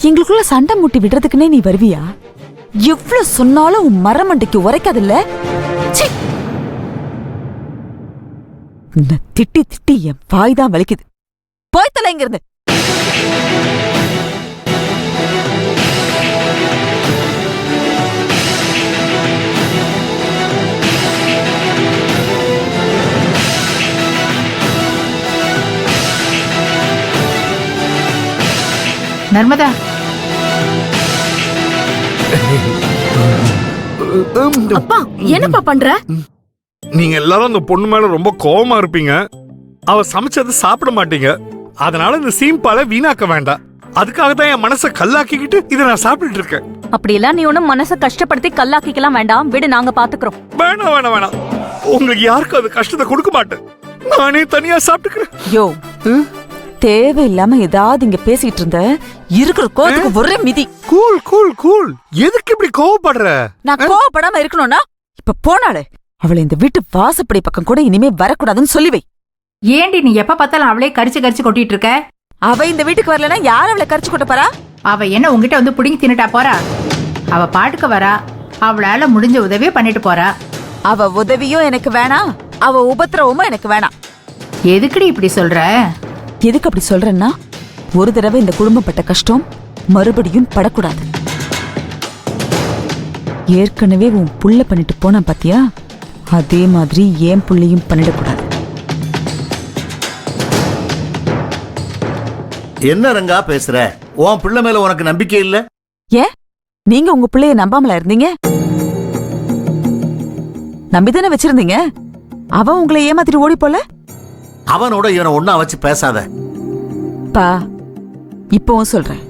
எங்களுக்குள்ள சண்டை மூட்டி விடுறதுக்குன்னே நீ வருவியா? எவ்வளவு சொன்னாலும் உன் மரமண்டைக்கு உரைக்காதில்ல. திட்டி திட்டி என் வாய் தான் வலிக்குது. போய் தலை இங்கிருந்து. நர்மதா, அப்பா என்னப்பா பண்ற? நீங்க எல்லாரும் அந்த பொண்ணு மேல ரொம்ப கோவமா இருப்பீங்க. அவ சமைச்சதை சாப்பிட மாட்டீங்க. அதனால இந்த சீம்பாலை வீணாக்க வேண்டாம். அதுக்காக தான் என் மனசை கல்லாக்கிக்கிட்டு இதை நான் சாப்பிட்டுட்டு இருக்கேன். அப்படியெல்லாம் நீ ஒண்ணும் மனசை கஷ்டப்படுத்தி கல்லாக்கிக்கலாம் வேண்டாம். விடு, நாங்க பாத்துக்கிறோம். வேணாம் வேணாம் வேணாம். உங்களுக்கு யாருக்கும் அது கஷ்டத்தை கொடுக்க மாட்டேன். நானே தனியா சாப்பிட்டுக்கிறேன். யோ, தேவையில்லாம ஏதாவது இங்க பேசிட்டு இருந்த இருக்கிற கோவத்துக்கு ஒரே மிதி. Cool cool cool. எதுக்கு இப்படி கோவப்படுற? நான் கோவப்படாம இருக்கணும்னா இப்ப போனாலே அவளை இந்த வீட்டு வாசப்படி பக்கம் கூட இனிமே வரக்கூடாதுன்னு சொல்லி வை. ஏண்டி நீ எப்ப பார்த்தாலும் அவளே கரிச்சு கரிச்சு கொட்டிட்டு இருக்க? அவ இந்த வீட்டுக்கு வரலன்னா யார் அவளை கரிச்சு கொட்ட போறா? அவ என்ன உங்ககிட்ட வந்து புடிங்கி தின்னுட்டா போறா? அவ பாட்டுக்கு வரா, அவளால முடிஞ்ச உதவியே பண்ணிட்டு போறா. அவ உதவியும் எனக்கு வேணாம், அவ உபத்திரவமும் எனக்கு வேணாம். எதுக்குடி இப்படி சொல்ற? எதுக்கு அப்படி சொல்றேன்னா, ஒரு தடவை இந்த குடும்பம் பட்ட கஷ்டம் மறுபடியும் படக்கூடாது. ஏற்கனவே உன் புள்ள பண்ணிட்டு போனா பாத்தியா, அதே மாதிரி ஏன் புள்ளையும் பண்ணிடக்கூடாது. என்ன ரங்கா பேசுற? உன் பிள்ளை மேல உனக்கு நம்பிக்கை இல்ல? ஏன் நீங்க உங்க பிள்ளைய நம்பாமலா இருந்தீங்க? நம்பிதானே வச்சிருந்தீங்க. அவன் உங்களை ஏமாத்திட்டு ஓடி போல. அவனோட இவனை ஒன்னா வச்சு பேசாத பா. இப்பவும் சொல்றேன்,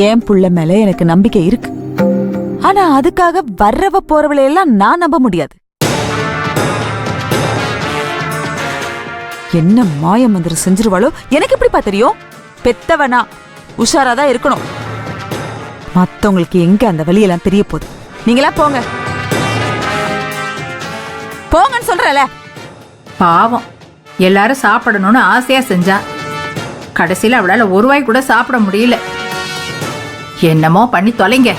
ஏன் புள்ள மேல எனக்கு நம்பிக்கை இருக்கு. ஆனா அதுக்காக வர்றவ போறவளை எல்லாம் நான் நம்ப முடியாது. என்ன மாய மந்திரம் செஞ்சிருவாளோ எனக்கு எப்படிப்பா தெரியும்? பெத்தவனா உஷாராதான் இருக்கணும். மத்தவங்களுக்கு எங்க அந்த வழியெல்லாம் தெரிய போகுது. நீங்களா போங்க போங்கன்னு சொல்றல. பாவம், எல்லாரும் சாப்பிடணும்னு ஆசையா செஞ்சா, கடைசியில அவளால ஒரு வாய் கூட சாப்பிட முடியல. என்னமோ பண்ணி தொலைங்க.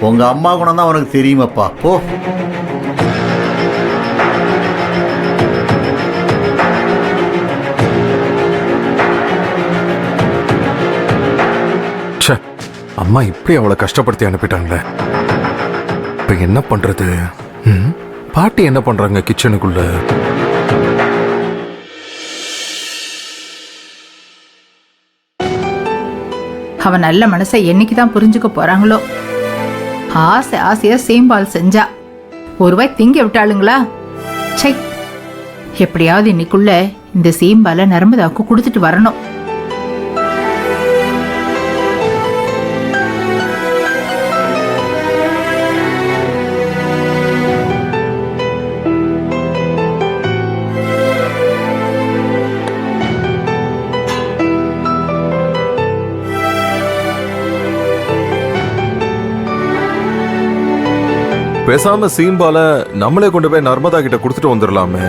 உங்க அம்மா குணம் தான் உனக்கு தெரியுமாப்பா. போ. அம்மா இப்படி அவளை கஷ்டப்படுத்தி அனுப்பிட்டாங்களே, இப்ப என்ன பண்றது? பாட்டி என்ன பண்றாங்க கிச்சனுக்குள்ள? அவன் நல்ல மனசை என்னைக்குதான் புரிஞ்சுக்க போறாங்களோ. ஆசை ஆசையா சேம்பால் செஞ்சா, ஒரு வாய் திங்க விட்டாளுங்களா? சை, எப்படியாவது இன்னைக்குள்ள இந்த சேம்பால நர்மதாவுக்கு கொடுத்துட்டு வரணும். பேசாம சீம்பால நம்மளே கொண்டு போய் நர்மதா கிட்ட கொடுத்துட்டு வந்துடலாமே.